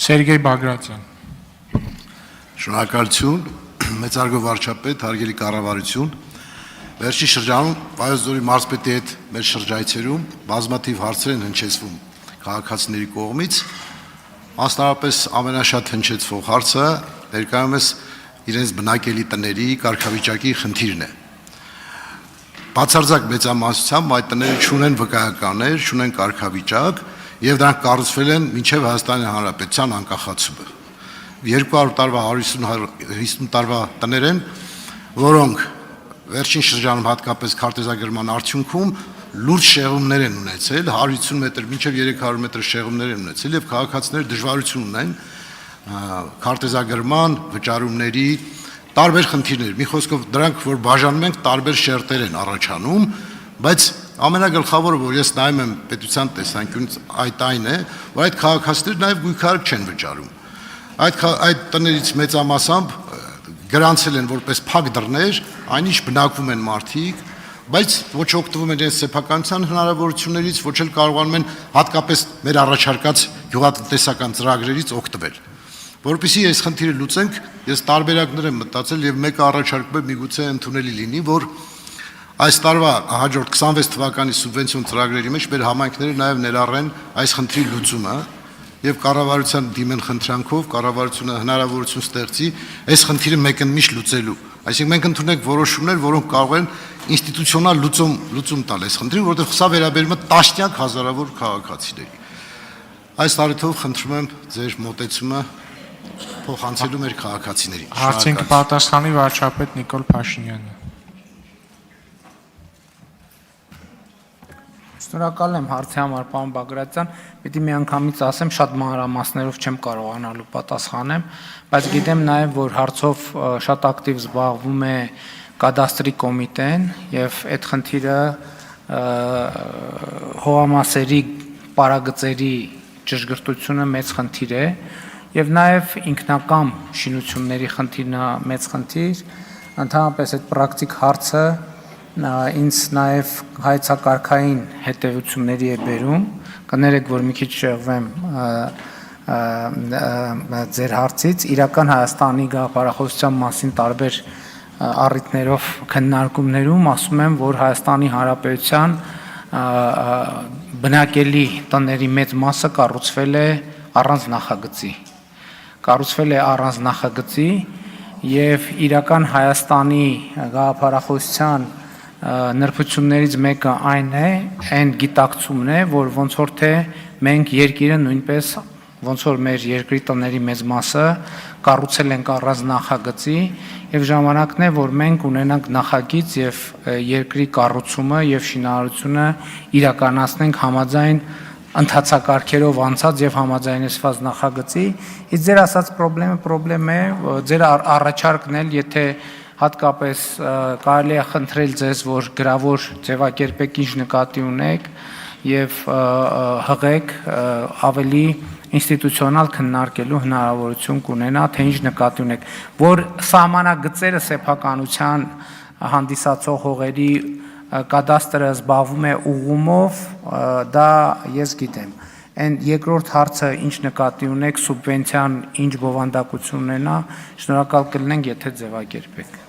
Սերգեյ Բագրատյան։ Շնորհակալություն, մեծարգո վարչապետ, հարգելի կառավարություն։ Վերջին շրջանում Վայոց ձորի մարզպետի հետ մեր շրջայցերում բազմաթիվ հարցեր են հնչեցվում քաղաքացիների կողմից, մասնավորապես ամենաշատ հնչեցվող հարցը ներկայումս իրենց բնակելի տների կարգավիճակի խնդիրն է։ Բացարձակ մեծամասնությամբ այդ տները չունեն վկայականներ, չունեն կարգավիճակ եւ դրանք կառուցվել են մինչեւ Հայաստանի Հանրապետության անկախացումը։ 200 տարվա 150 տարվա տներ են, որոնք վերջին շրջանում հատկապես քարտեզագրման արդյունքում լուրջ շեղումներ են ունեցել, 150 մետր մինչև 300 մետր շեղումներ են ունեցել եւ քաղաքացիները դժվարություն ունեն քարտեզագրման, վճարումների տարբեր խնդիրներ։ Մի խոսքով դրանք, որ բաժանում ենք, տարբեր շերտեր են առաջանում, բայց ամենագլխավորը, որ ես նայում եմ պետության տեսանկյունից, այն է, որ այդ քաղաքացիները նաեւ գույքարկ չեն վճարում։ Այդ տներից մեծամասամբ գրանցել են որպես փակ դռներ, այնինչ բնակվում են մարդիկ, բայց ոչ օգտվում են իրենց սեփականության հնարավորություններից, ոչ էլ կարողանում են հատկապես մեր առաջարկած գյուղատնտեսական ծրագրերից օգտվել։ Որպեսզի այս խնդիրը լուծենք, ես տարբերակներ եմ մտածել եւ մեկը առաջարկում եմ միգուցե ընդունելի լինի, որ այս տարվա հաջորդ 26 թվականի սուբվենցիոն ծրագրերի մեջ մեր համայնքները նաեւ ներառեն այս խնդրի լուծումը եւ կառավարության դիմեն խնդրանքով կառավարությունը հնարավորություն ստեղծի այս խնդիրը մեկընդմիշտ լուծելու։ Այսինքն մենք ընդունենք որոշումներ, որոնք կարող են ինստիտուցիոնալ լուծում տալ այս խնդրին, որովհետեւ սա վերաբերում է տասնյակ հազարավոր քաղաքացիների։ Այս առիթով խնդրում եմ ձեր մոտեցումը փոխանցելու մեր քաղաքացիներին։ Հարցին կպատասխանի վարչապետ Նիկոլ Փաշինյանը։ Շնորհակալ եմ հարցի համար, պարոն Բագրատյան, պիտի միանգամից ասեմ, շատ մանրամասներով չեմ կարողանալու պատասխանեմ, բայց գիտեմ նաև, որ հարցով շատ ակտիվ զբաղվում է կադաստրի կոմիտեն եւ այդ խնդիրը հողամասերի պարագծերի ճշգրտությունը մեծ խնդիր է եւ նաև ինքնակամ շինությունների խնդիրն է մեծ խնդիր, ընդհանրապես այդ պրակտիկ հարցը ինձ նաև հայեցակարգային հետևությունների է բերում, կներեք, որ մի քիչ շեղվեմ ձեր հարցից, իրական Հայաստանի գաղափարախոսության մասին տարբեր առիթներով քննարկումներում ասում եմ, որ Հայաստանի Հանրապետության բնակելի տների մեծ մասը կառուցվել է առանց նախագծի եւ իրական Հայաստանի գաղափարախոսության նրբություններից մեկը այն է, այն գիտակցումն է, որ ոնց որ թե մենք երկիրը նույնպես ոնց որ մեր երկրի տների մեծ մասը կառուցել ենք առանց նախագծի եւ ժամանակն է, որ մենք ունենանք նախագիծ եւ երկրի կառուցումը եւ շինարարությունը իրականացնենք համաձայն ընթացակարգերով անցած եւ համաձայնեցված նախագծի։ Իսկ ձեր ասած պրոբլեմ է, ձեր առաջարկն էլ, եթե հատկապես կարելի է խնդրել ձեզ, որ գրավոր ձևակերպեք ինչ նկատի ունեք եւ հղեք ավելի ինստիտուցիոնալ քննարկելու հնարավորություն կունենա, թե ինչ նկատի ունեք, որ սահմանագծերը սեփականության հանդիսացող հողերի կադաստրը զբաղվում է ուղումով, դա ես գիտեմ։ Այն երկրորդ հարցը ինչ նկատի ունեք սուբվենցիան ինչ բովանդակություն ունենա, շնորհակալ կլինենք, եթե ձևակերպեք։